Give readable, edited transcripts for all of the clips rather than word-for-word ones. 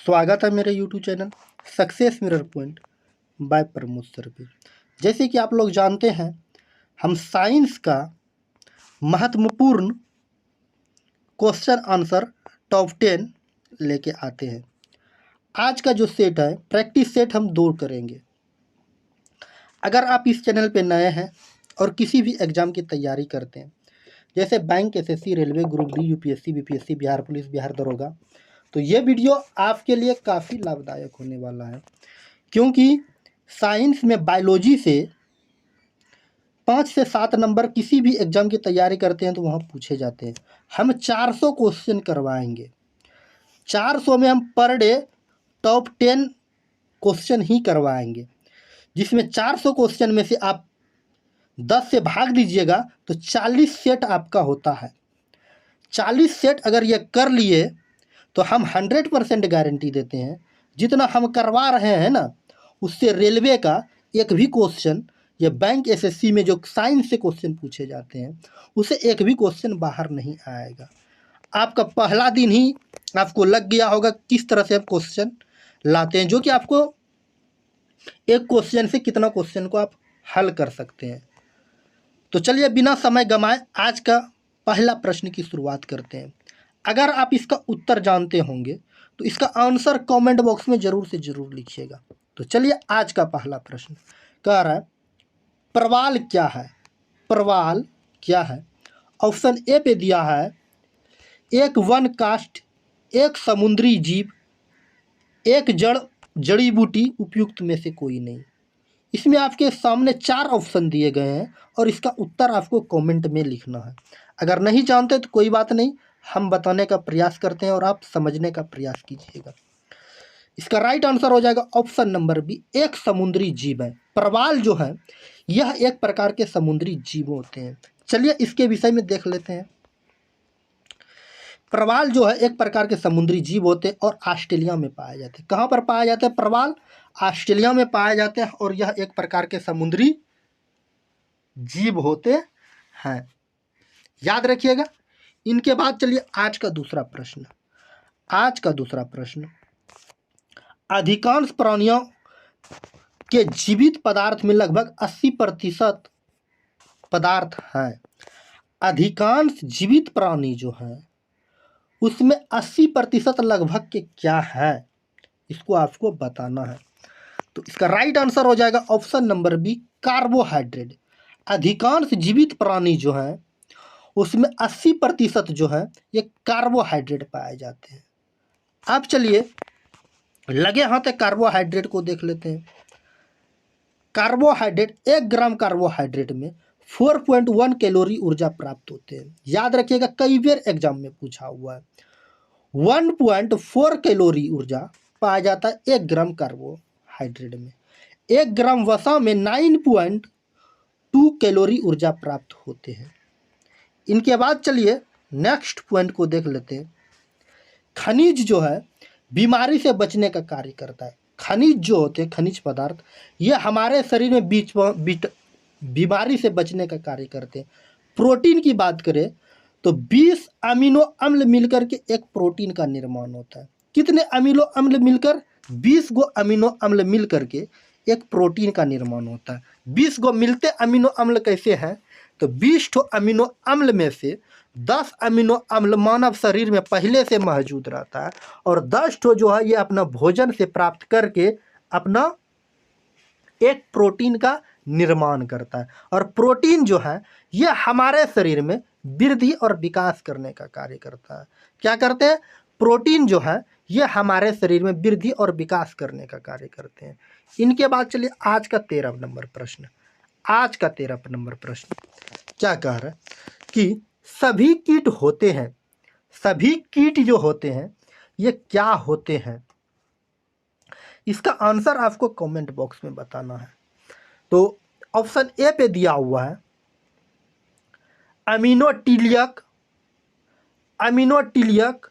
स्वागत है मेरे YouTube channel success mirror point by Pramod sir पे। जैसे कि आप लोग जानते हैं, हम साइंस का महत्वपूर्ण क्वेश्चन आंसर टॉप 10 लेके आते हैं। आज का जो सेट है, प्रैक्टिस सेट हम 2 करेंगे। अगर आप इस चैनल पे नए हैं और किसी भी एग्ज़ाम की तैयारी करते हैं, जैसे bank, SSC, railway, group D, UPSC, BPSC, Bihar police, Bihar दरोगा, तो ये वीडियो आपके लिए काफ़ी लाभदायक होने वाला है, क्योंकि साइंस में बायोलॉजी से 5 से 7 नंबर किसी भी एग्ज़ाम की तैयारी करते हैं तो वहाँ पूछे जाते हैं। हम 400 क्वेश्चन करवाएंगे। 400 में हम पर डे टॉप 10 क्वेश्चन ही करवाएंगे, जिसमें 400 क्वेश्चन में से आप 10 से भाग दीजिएगा तो 40 सेट आपका होता है। 40 सेट अगर ये कर लिए तो हम 100% गारंटी देते हैं, जितना हम करवा रहे हैं ना, उससे रेलवे का एक भी क्वेश्चन या बैंक एसएससी में जो साइंस से क्वेश्चन पूछे जाते हैं उसे एक भी क्वेश्चन बाहर नहीं आएगा। आपका पहला दिन ही आपको लग गया होगा किस तरह से आप क्वेश्चन लाते हैं, जो कि आपको एक क्वेश्चन से कितना क्वेश्चन को आप हल कर सकते हैं। तो चलिए बिना समय गंवाए आज का पहला प्रश्न की शुरुआत करते हैं। अगर आप इसका उत्तर जानते होंगे तो इसका आंसर कमेंट बॉक्स में ज़रूर से ज़रूर लिखिएगा। तो चलिए आज का पहला प्रश्न कह रहा है, प्रवाल क्या है? प्रवाल क्या है? ऑप्शन ए पे दिया है, एक वन काष्ठ, एक समुद्री जीव, एक जड़ी बूटी, उपयुक्त में से कोई नहीं। इसमें आपके सामने 4 ऑप्शन दिए गए हैं और इसका उत्तर आपको कमेंट में लिखना है। अगर नहीं जानते तो कोई बात नहीं, हम बताने का प्रयास करते हैं और आप समझने का प्रयास कीजिएगा। इसका राइट आंसर हो जाएगा ऑप्शन नंबर बी, एक समुद्री जीव है। प्रवाल जो है यह एक प्रकार के समुद्री जीव होते हैं। चलिए इसके विषय में देख लेते हैं। प्रवाल जो है एक प्रकार के समुद्री जीव होते हैं और ऑस्ट्रेलिया में पाए जाते हैं। कहाँ पर पाए जाते हैं? प्रवाल ऑस्ट्रेलिया में पाए जाते हैं और यह एक प्रकार के समुद्री जीव होते हैं, याद रखिएगा। इनके बाद चलिए आज का दूसरा प्रश्न। आज का दूसरा प्रश्न, अधिकांश प्राणियों के जीवित पदार्थ में लगभग 80% पदार्थ है। अधिकांश जीवित प्राणी जो है उसमें 80% लगभग के क्या है, इसको आपको बताना है। तो इसका राइट आंसर हो जाएगा ऑप्शन नंबर बी, कार्बोहाइड्रेट। अधिकांश जीवित प्राणी जो है उसमें 80% जो है ये कार्बोहाइड्रेट पाए जाते हैं। अब चलिए लगे हाथ कार्बोहाइड्रेट को देख लेते हैं। कार्बोहाइड्रेट, 1 ग्राम कार्बोहाइड्रेट में 4.1 कैलोरी ऊर्जा प्राप्त होते हैं। याद रखिएगा, कई बार एग्जाम में पूछा हुआ है। 1.4 कैलोरी ऊर्जा पाया जाता है 1 ग्राम कार्बोहाइड्रेट में। 1 ग्राम वसा में 9.2 कैलोरी ऊर्जा प्राप्त होते हैं। इनके बाद चलिए नेक्स्ट पॉइंट को देख लेते हैं। खनिज जो है बीमारी से बचने का कार्य करता है। खनिज जो होते हैं, खनिज पदार्थ, ये हमारे शरीर में बीमारी से बचने का कार्य करते हैं। प्रोटीन की बात करें तो 20 अमीनो अम्ल मिलकर के एक प्रोटीन का निर्माण होता है। कितने अमीनो अम्ल मिलकर? 20 गो अमीनो अम्ल मिल करके एक प्रोटीन का निर्माण होता है। 20 गो मिलते अमीनो अम्ल कैसे हैं? तो 20 ठो अमीनो अम्ल में से 10 अमीनो अम्ल मानव शरीर में पहले से मौजूद रहता है और 10 ठो जो है ये अपना भोजन से प्राप्त करके अपना एक प्रोटीन का निर्माण करता है। और प्रोटीन जो है ये हमारे शरीर में वृद्धि और विकास करने का कार्य करता है। क्या करते हैं? प्रोटीन जो है ये हमारे शरीर में वृद्धि और विकास करने का कार्य करते हैं। इनके बाद चलिए आज का 13 नंबर प्रश्न। आज का 13 नंबर प्रश्न क्या कह रहा है कि सभी कीट होते हैं, सभी कीट जो होते हैं ये क्या होते हैं? इसका आंसर आपको कमेंट बॉक्स में बताना है। तो ऑप्शन ए पे दिया हुआ है अमीनोटिलियक, अमीनोटिलियक।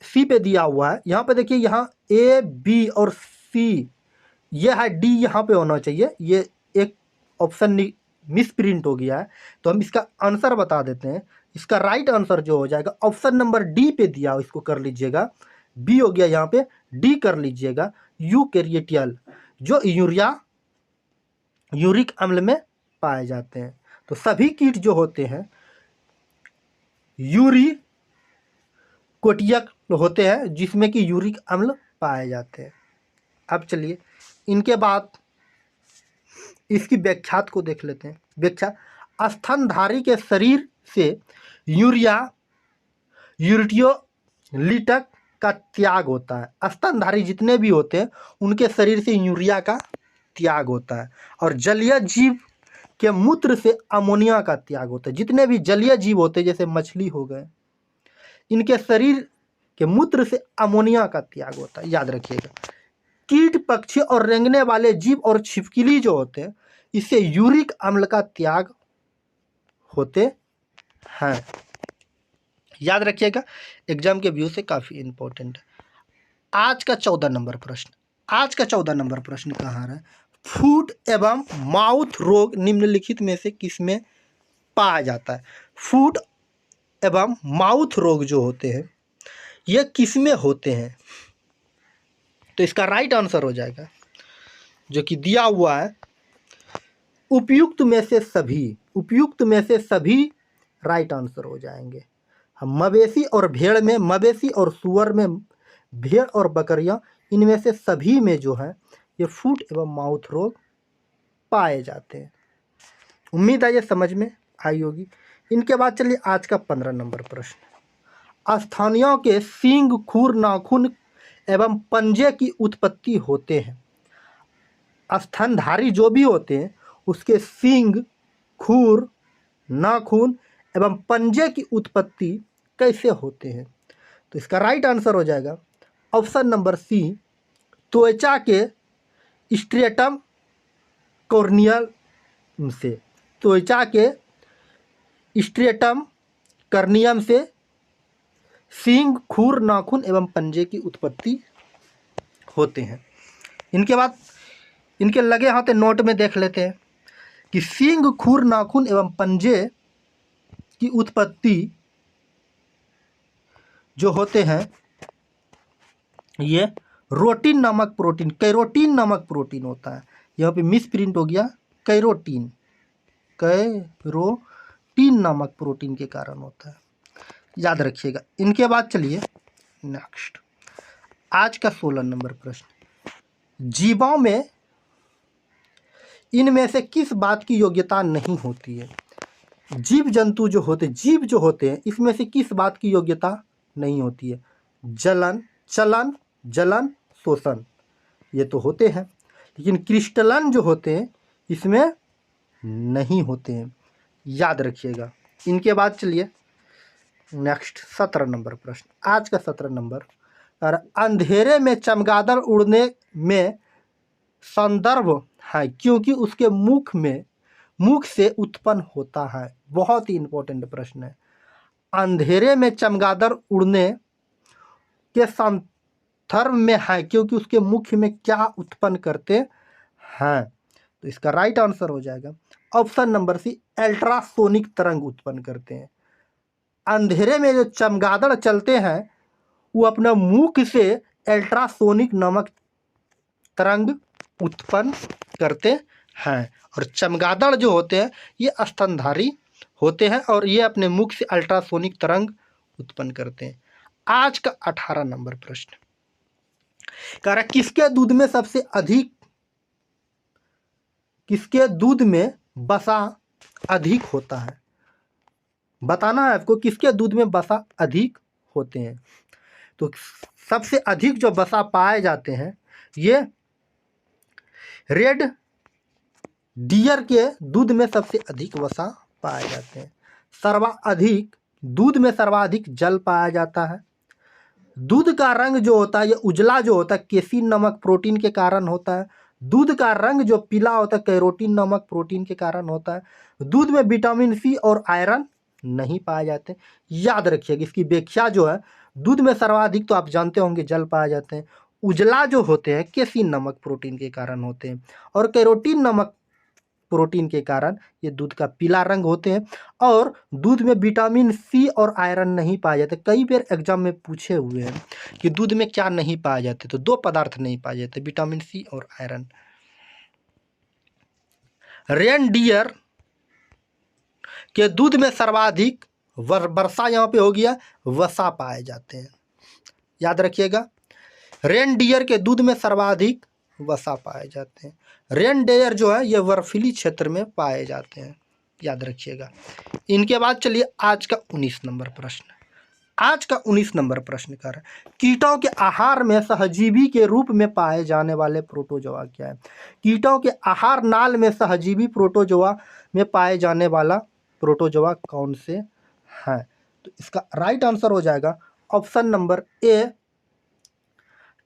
सी पे दिया हुआ है, यहाँ पे देखिए, यहाँ ए बी और सी, ये है डी, यहाँ पे होना चाहिए। ये एक ऑप्शन मिस प्रिंट हो गया है, तो हम इसका आंसर बता देते हैं। इसका राइट आंसर जो हो जाएगा ऑप्शन नंबर डी पे दिया, इसको कर लीजिएगा। बी हो गया यहाँ पे, डी कर लीजिएगा, यूकेरियोटियल, जो यूरिक अम्ल में पाए जाते हैं। तो सभी कीट जो होते हैं यूरिकोटियक होते हैं, जिसमें कि यूरिक अम्ल पाए जाते हैं। अब चलिए इनके बाद इसकी व्याख्यात को देख लेते हैं। व्याख्या, स्तनधारी के शरीर से यूरियोलिटक का त्याग होता है। स्तनधारी जितने भी होते हैं उनके शरीर से यूरिया का त्याग होता है, और जलीय जीव के मूत्र से अमोनिया का त्याग होता है। जितने भी जलीय जीव होते हैं जैसे मछली हो गए, इनके शरीर के मूत्र से अमोनिया का त्याग होता है, याद रखिएगा। कीट, पक्षी और रेंगने वाले जीव और छिपकली जो होते हैं, इससे यूरिक अम्ल का त्याग होते हैं, याद रखिएगा। एग्जाम के व्यू से काफ़ी इंपॉर्टेंट है। आज का 14 नंबर प्रश्न, आज का 14 नंबर प्रश्न कहाँ है? फूट एवं माउथ रोग निम्नलिखित में से किसमें पाया जाता है? फूट एवं माउथ रोग जो होते हैं ये किसमें होते हैं? तो इसका राइट आंसर हो जाएगा जो कि दिया हुआ है, उपयुक्त में से सभी, उपयुक्त में से सभी राइट आंसर हो जाएंगे। हम मवेशी और भेड़ में, मवेशी और सुअर में, भेड़ और बकरियां, इनमें से सभी में जो है ये फूट एवं माउथ रोग पाए जाते हैं। उम्मीद है ये समझ में आई होगी। इनके बाद चलिए आज का 15 नंबर प्रश्न, स्थानियों के सींग, खुर, नाखून एवं पंजे की उत्पत्ति होते हैं। स्तनधारी जो भी होते हैं उसके सींग, खुर, नाखून एवं पंजे की उत्पत्ति कैसे होते हैं? तो इसका राइट आंसर हो जाएगा ऑप्शन नंबर सी, त्वचा के स्ट्रेटम कॉर्नियम से, त्वचा के स्ट्रेटम कर्नियम से सींग, खुर, नाखून एवं पंजे की उत्पत्ति होते हैं। इनके बाद इनके लगे हाथ नोट में देख लेते हैं कि सींग, खुर, नाखून एवं पंजे की उत्पत्ति जो होते हैं ये रोटीन नामक प्रोटीन, कैरोटीन नामक प्रोटीन होता है। यहाँ पे मिस प्रिंट हो गया, कैरोटीन, कैरोटीन नामक प्रोटीन के कारण होता है, याद रखिएगा। इनके बाद चलिए नेक्स्ट आज का 16 नंबर प्रश्न, जीवों में इनमें से किस बात की योग्यता नहीं होती है? जीव जंतु जो होते, जीव जो होते हैं इसमें से किस बात की योग्यता नहीं होती है? जलन, चलन, जलन, शोषण, ये तो होते हैं, लेकिन क्रिस्टलन जो होते हैं इसमें नहीं होते हैं, याद रखिएगा। इनके बाद चलिए नेक्स्ट 17 नंबर प्रश्न, आज का 17 नंबर, और अंधेरे में चमगादड़ उड़ने में संदर्भ है क्योंकि उसके मुख से उत्पन्न होता है। बहुत ही इंपॉर्टेंट प्रश्न है। अंधेरे में चमगादड़ उड़ने के संदर्भ में है क्योंकि उसके मुख में क्या उत्पन्न करते हैं? तो इसका राइट आंसर हो जाएगा ऑप्शन नंबर सी, अल्ट्रासोनिक तरंग उत्पन्न करते हैं। अंधेरे में जो चमगादड़ चलते हैं वो अपना मुख से अल्ट्रासोनिक नामक तरंग उत्पन्न करते हैं, और चमगादड़ जो होते हैं ये स्तनधारी होते हैं और ये अपने मुख से अल्ट्रासोनिक तरंग उत्पन्न करते हैं। आज का 18 नंबर प्रश्न, कह रहा किसके दूध में सबसे अधिक, किसके दूध में वसा अधिक होता है? बताना है आपको किसके दूध में वसा अधिक होते हैं। तो सबसे अधिक जो वसा पाए जाते हैं ये रेड डियर के दूध में सबसे अधिक वसा पाए जाते हैं। सर्वाधिक दूध में सर्वाधिक जल पाया जाता है। दूध का रंग जो होता है ये उजला जो होता है केसिन नामक प्रोटीन के कारण होता है। दूध का रंग जो पीला होता है कैरोटीन नामक प्रोटीन के कारण होता है। दूध में विटामिन सी और आयरन नहीं पाए जाते। याद रखिएगा इसकी व्याख्या जो है, दूध में सर्वाधिक तो आप जानते होंगे जल पाए जाते हैं, उजला जो होते हैं केसिन नामक प्रोटीन के कारण होते हैं, और कैरोटीन नामक प्रोटीन के कारण ये दूध का पीला रंग होते हैं। और दूध में विटामिन सी और आयरन नहीं पाए जाते। कई बार एग्जाम में पूछे हुए हैं कि दूध में क्या नहीं पाए जाते, तो 2 पदार्थ नहीं पाए जाते, विटामिन सी और आयरन। रेनडियर के दूध में सर्वाधिक वर्षा, यहाँ पे हो गया, वसा पाए जाते हैं। याद रखिएगा, रेनडियर के दूध में सर्वाधिक वसा पाए जाते हैं। रेनडियर जो है ये बर्फीली क्षेत्र में पाए जाते हैं, याद रखिएगा। इनके बाद चलिए आज का 19 नंबर प्रश्न। आज का 19 नंबर प्रश्न कर रहे हैं, कीटों के आहार में सहजीवी के रूप में पाए जाने वाले प्रोटोजोआ क्या है। कीटों के आहार नाल में सहजीवी प्रोटोजोआ में पाए जाने वाला प्रोटोजोआ कौन से हैं। तो इसका राइट आंसर हो जाएगा option number A,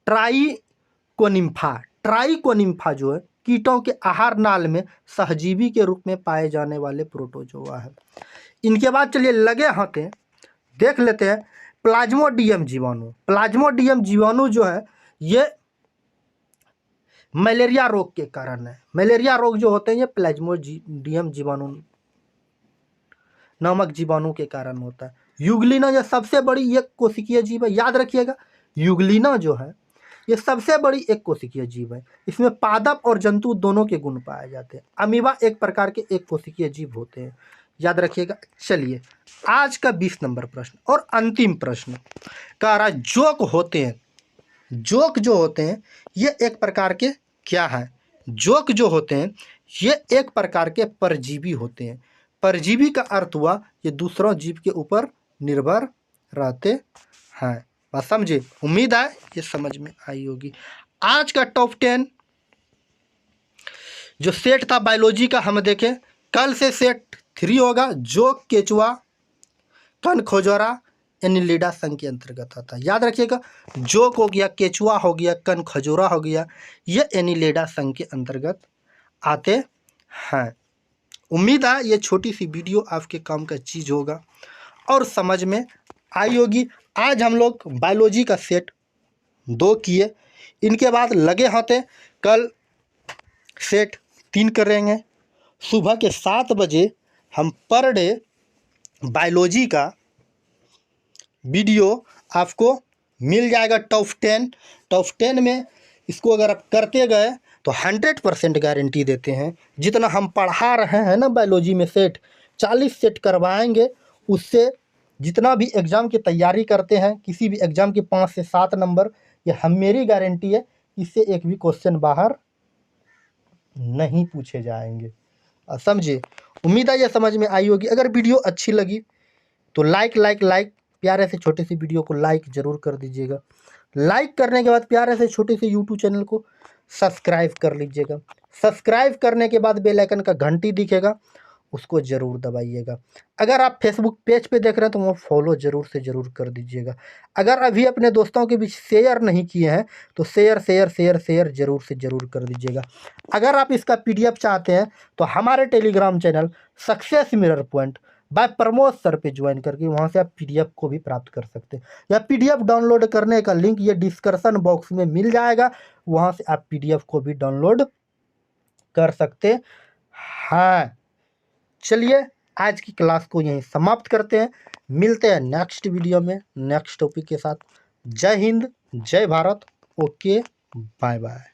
Trichonympha. Trichonympha जो है कीटों के आहार नाल में सहजीवी के रूप में पाए जाने वाले प्रोटोजोआ है। इनके बाद चलिए लगे हाथे देख लेते हैं प्लाज्मोडियम जीवाणु। प्लाज्मोडियम जीवाणु जो है ये मलेरिया रोग के कारण है। मलेरिया रोग जो होते हैं ये प्लाज्मोडियम जीवाणु नामक जीवाणु के कारण होता है। यूग्लिना ये सबसे बड़ी एक कोशिकीय जीव है, याद रखिएगा। यूग्लिना जो है ये सबसे बड़ी एक कोशिकीय जीव है। इसमें पादप और जंतु दोनों के गुण पाए जाते हैं। अमीबा एक प्रकार के एक कोशिकीय जीव होते हैं, याद रखिएगा। चलिए आज का 20 नंबर प्रश्न और अंतिम प्रश्न कह रहा है, जोक होते हैं, जोक जो होते हैं ये एक प्रकार के क्या है। जोक जो होते हैं ये एक प्रकार के परजीवी होते हैं। परजीवी का अर्थ हुआ ये दूसरों जीव के ऊपर निर्भर रहते हैं। बात समझे, उम्मीद है ये समझ में आई होगी। आज का टॉप 10 जो सेट था बायोलॉजी का हम देखें, कल से सेट 3 होगा। जोक, केचुआ, कनखजूरा, एनिलिडा संघ के अंतर्गत आता है। याद रखिएगा, जोक हो गया, केचुआ हो गया, कनखजूरा हो गया, ये एनिलिडा संघ के अंतर्गत आते हैं। उम्मीद है ये छोटी सी वीडियो आपके काम का चीज़ होगा और समझ में आई होगी। आज हम लोग बायोलॉजी का सेट 2 किए। इनके बाद लगे हाथे कल सेट 3 करेंगे। सुबह के 7 बजे हम पर डे बायोलॉजी का वीडियो आपको मिल जाएगा। टॉप 10, टॉप 10 में इसको अगर आप करते गए तो 100% गारंटी देते हैं। जितना हम पढ़ा रहे हैं ना बायोलॉजी में सेट 40 सेट करवाएंगे, उससे जितना भी एग्ज़ाम की तैयारी करते हैं, किसी भी एग्ज़ाम के 5 से 7 नंबर, ये हम मेरी गारंटी है, इससे एक भी क्वेश्चन बाहर नहीं पूछे जाएंगे। समझे, उम्मीद है ये समझ में आई होगी। अगर वीडियो अच्छी लगी तो लाइक प्यारे से छोटे सी वीडियो को लाइक ज़रूर कर दीजिएगा। लाइक करने के बाद प्यारे से छोटे से यूट्यूब चैनल को सब्सक्राइब कर लीजिएगा। सब्सक्राइब करने के बाद बेल आइकन का घंटी दिखेगा, उसको ज़रूर दबाइएगा। अगर आप फेसबुक पेज पे देख रहे हैं तो वो फॉलो ज़रूर से ज़रूर कर दीजिएगा। अगर अभी अपने दोस्तों के बीच शेयर नहीं किए हैं तो शेयर ज़रूर से ज़रूर कर दीजिएगा। अगर आप इसका PDF चाहते हैं तो हमारे Telegram channel success mirror point by Pramod sir पे ज्वाइन करके वहाँ से आप PDF को भी प्राप्त कर सकते हैं। या PDF डाउनलोड करने का लिंक ये डिस्क्रिप्शन बॉक्स में मिल जाएगा, वहाँ से आप PDF को भी डाउनलोड कर सकते हैं। चलिए आज की क्लास को यहीं समाप्त करते हैं। मिलते हैं नेक्स्ट वीडियो में नेक्स्ट टॉपिक के साथ। जय हिंद, जय भारत। Okay, bye bye.